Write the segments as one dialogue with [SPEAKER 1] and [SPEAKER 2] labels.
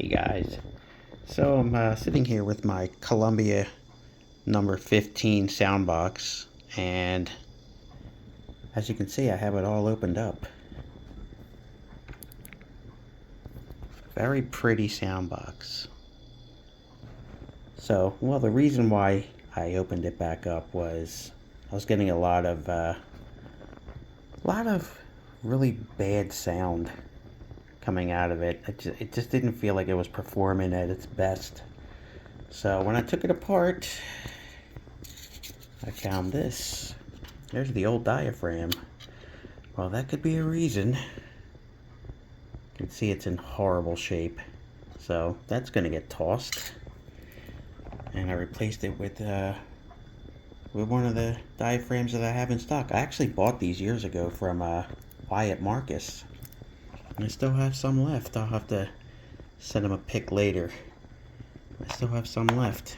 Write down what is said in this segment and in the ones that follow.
[SPEAKER 1] Hey guys, so I'm sitting here with my Columbia number 15 soundbox, and as you can see I have it all opened up. Very pretty soundbox. So, well, the reason why I opened it back up was I was getting a lot of really bad sound coming out of it. It just didn't feel like it was performing at its best. So when I took it apart, I found this. There's the old diaphragm. Well, that could be a reason. You can see it's in horrible shape. So that's going to get tossed. And I replaced it with one of the diaphragms that I have in stock. I actually bought these years ago from Wyatt Marcus. I still have some left. I'll have to send him a pic later. I still have some left.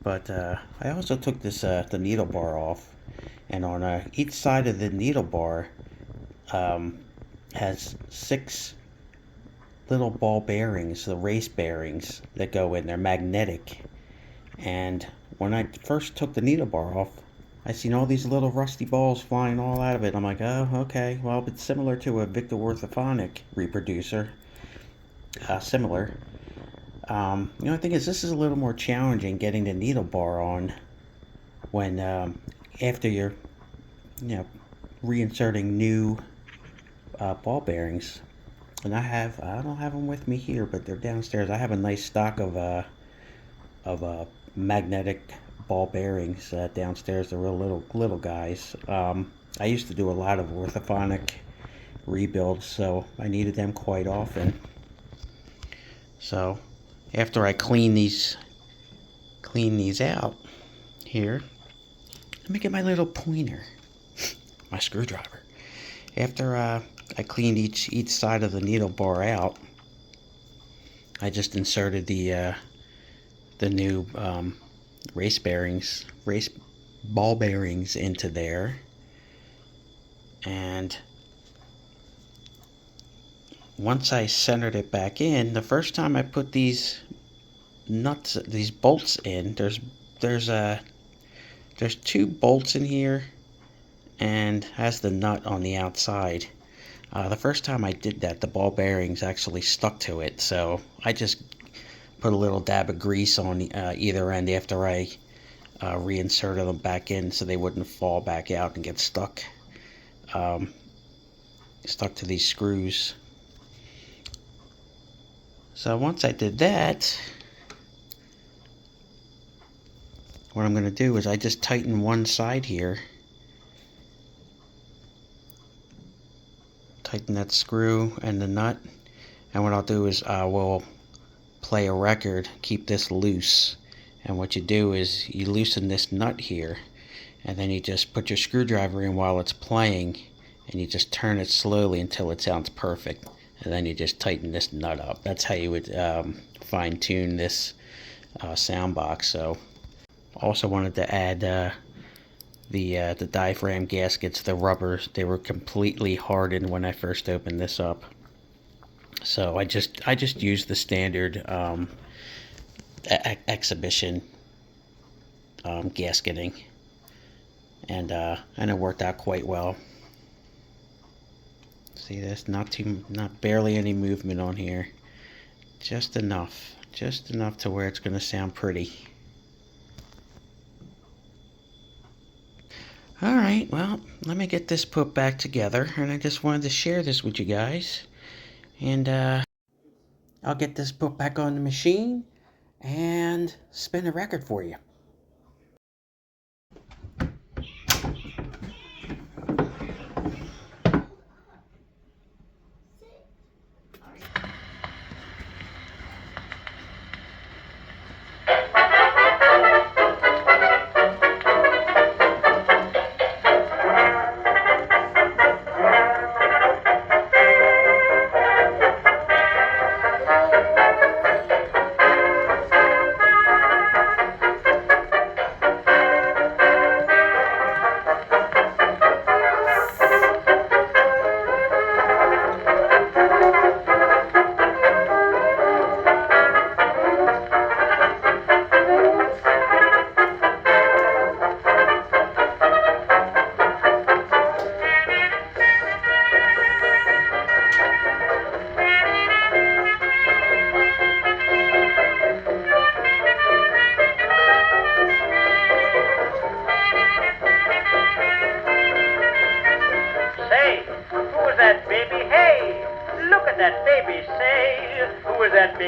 [SPEAKER 1] But I also took this the needle bar off, and on each side of the needle bar has 6 little ball bearings, the race bearings that go in. They're magnetic. And when I first took the needle bar off, I seen all these little rusty balls flying all out of it. I'm like, oh, okay, well, it's similar to a Victor orthophonic reproducer. Similar. The only thing is, this is a little more challenging getting the needle bar on when after you're, reinserting new ball bearings. And I don't have them with me here, but they're downstairs. I have a nice stock of magnetic ball bearings downstairs. They're real little guys. I used to do a lot of orthophonic rebuilds, so I needed them quite often. So after I clean these out here, let me get my little pointer, my screwdriver. After I cleaned each side of the needle bar out, I just inserted the new race ball bearings into there, and once I centered it back in, the first time I put these bolts in, there's 2 bolts in here and has the nut on the outside. The first time I did that, the ball bearings actually stuck to it, so I just put a little dab of grease on either end after I reinserted them back in so they wouldn't fall back out and get stuck to these screws. So once I did that, what I'm going to do is I just tighten one side here. Tighten that screw and the nut. And what I'll do is I will play a record, keep this loose. And what you do is you loosen this nut here, and then you just put your screwdriver in while it's playing, and you just turn it slowly until it sounds perfect. And then you just tighten this nut up. That's how you would fine-tune this sound box. So also wanted to add the diaphragm gaskets, the rubbers. They were completely hardened when I first opened this up. So I just used the standard exhibition gasketing, and it worked out quite well. See, there's not barely any movement on here. Just enough to where it's going to sound pretty. Alright, well, let me get this put back together, and I just wanted to share this with you guys. And I'll get this put back on the machine and spin a record for you.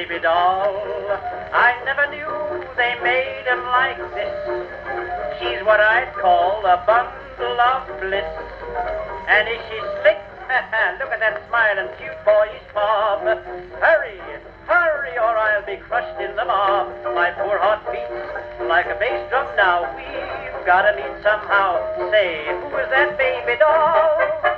[SPEAKER 2] baby doll. I never knew they made 'em like this. She's what I'd call a bundle of bliss. And is she slick? Look at that smiling cute boyish bob. Hurry, hurry, or I'll be crushed in the mob. My poor heart beats like a bass drum now. We've gotta meet somehow. Say, who is that baby doll?